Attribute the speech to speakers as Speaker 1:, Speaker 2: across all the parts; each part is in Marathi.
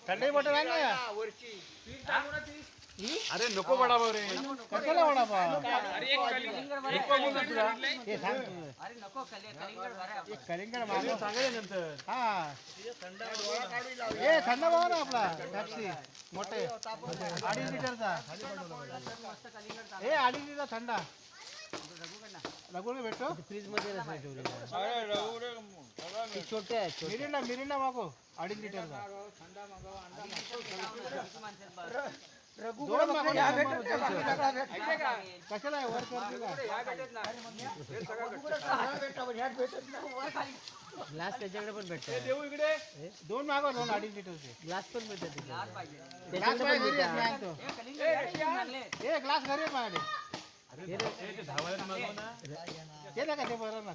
Speaker 1: थंडी बॉटल आहे ना
Speaker 2: अरे नको वडापाव रे.
Speaker 1: कशाला वडापाव एक कलिंगड मागव
Speaker 2: सांगेल नंतर.
Speaker 1: हा ए थंड बघा ना आपला पेप्सी मोठे 2.5 लिटरचा ए 2.5 लिटर थंडा रघुने भेटतो फ्रीज मध्ये छोटे आहेत मिरिंडा मिरिंडा मागो 2.5 लिटरचा दोन मागो कशाला आहे वर करते का ग्लास त्याच्याकडे पण भेटतो
Speaker 2: देऊ इकडे.
Speaker 1: दोन मागो 2.5 लिटरचे ग्लास पण भेटतात ग्लास ए ग्लास घरी आहे माझ्याकडे
Speaker 2: ते धावायला मागव ना.
Speaker 1: ते ना का ते बरं ना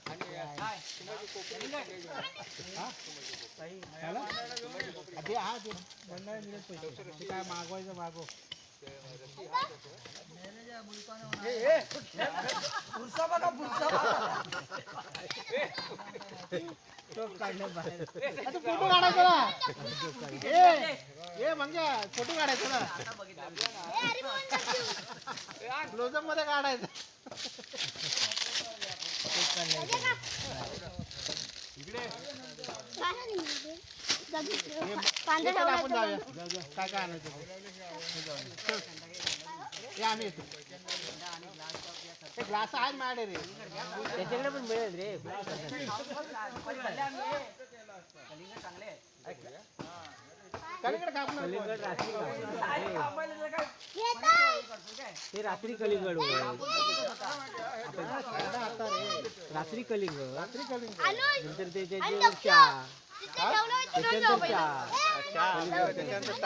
Speaker 1: ते हा ते बंडाळे मिळत पैसे ते काय मागवायचं मागव फोटो काढायचा ना ए मंग्या फोटो काढायचा ना क्लोजअप मध्ये काढायचं आपण जाऊया काय काय आणायचं हे आम्ही येतो ग्लास आहे माझ्याकडे रे त्याच्याकडे पण मिळेल रे कलिंगड कापणार ते रात्री कलिंगड रात्री कलिंगड नंतर त्याच्यावर चहा त्याच्यानंतर